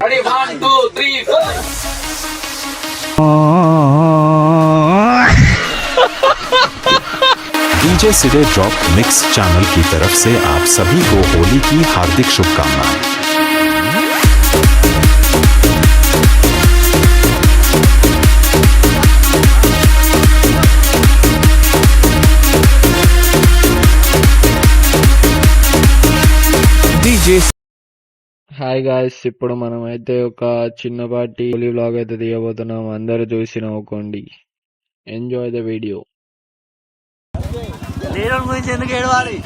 Ready, 1, 2, 3, 4. DJ सिडे drop mix channel की तरफ से आप सभी को होली की हार्दिक शुभकामनाएं। डीजे హాయ్ గాయ్స్, ఇప్పుడు మనం అయితే ఒక చిన్నపాటి హోలీ వ్లాగ్ అయితే తీయబోతున్నాం. అందరూ చూసి నవ్వుకోండి. Enjoy the video. గురించి ఎందుకు ఏడవాలి?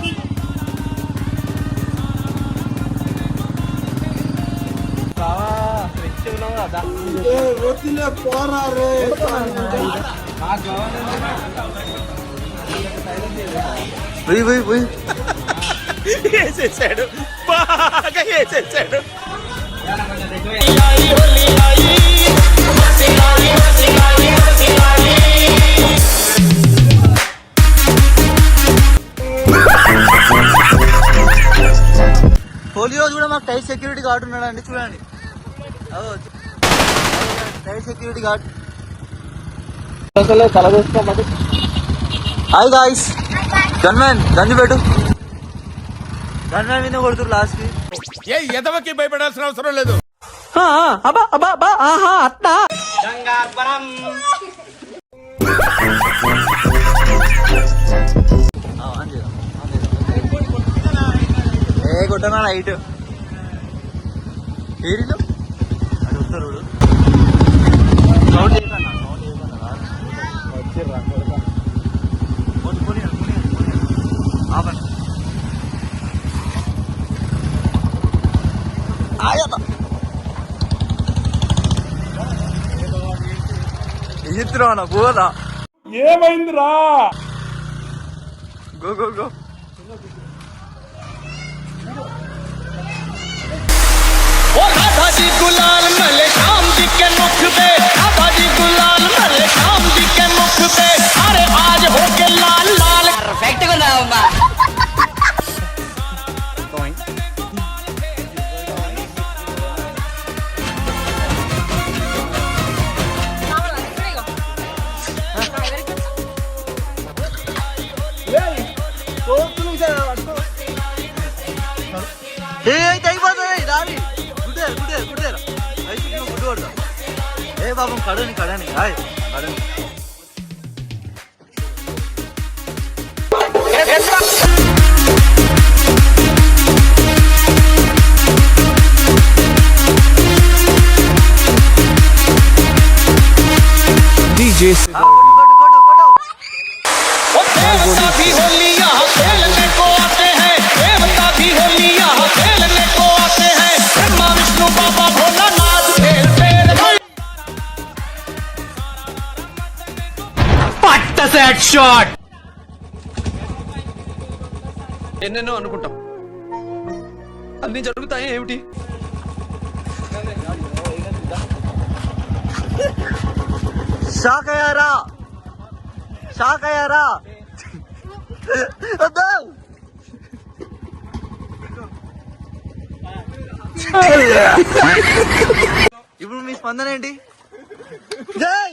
వేసేసాడు, బాగా వేసేసాడు. హోలీ రోజు కూడా మాకు టైట్ సెక్యూరిటీ గార్డ్ ఉన్నాడండి, చూడండి. Tight security guard. Hi guys, gunman గంజి పెట్టు. గన్మ్యాన్ మీద కొడుతురు లాస్ట్ కి. ఏ ఎదవకి భయపడాల్సిన అవసరం లేదు. అట్లా ఏ కొట్టనా లైట్ ఏరిలో అడుగుతారు. ఎత్తురా పోదా, ఏమైందిరా? Go go go. गुलाल मले शाम जी के मुख पे, राधा जी गुलाल मले शाम जी के मुख पे, अरे आज हो के लाल लाल परफेक्ट को ना अम्मा. ఏ బాబు కడని కడని హాయ్ కడని. डीजे देवता भी होली यहाँ खेलने को आते हैं, देवता भी होली यहाँ खेलने को आते हैं, ब्रह्मा विष्णु बाबा भोलानाथ खेलते रहे. पट्ट सेट शॉट. ఎన్నెన్నో అనుకుంటాం, అన్ని జరుగుతాయి ఏమిటి? షాక్ అయ్యారా? షాక్ అయ్యారా? ఇప్పుడు మీ స్పందన ఏంటి? జై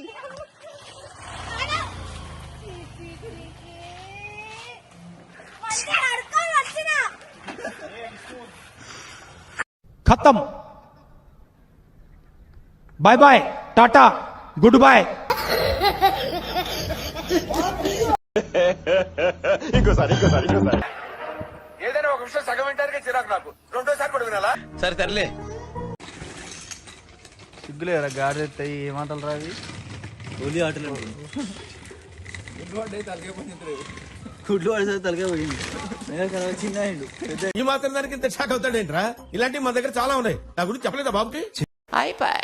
ఖతం, bye bye, tata, good bye. ఇంకోసారి ఏదైనా ఒక విషయం సగం వింటానికి చిరాకు నాకు, రెండోసారి కూడా వినాలా? సరే తరలే. సిగ్గులేరా గాడి ఎత్తాయి ఏమాటలు రావి? హోలీ ఆటలు గుడ్లు పడితే తలకే పోయింది. చిన్న ఈ మాత్రం దానికి ఇంత షాక్ అవుతాడేంట్రా? ఇలాంటివి మన దగ్గర చాలా ఉన్నాయి. నా గురించి చెప్పలేదా బాబుకి? అయిపోయి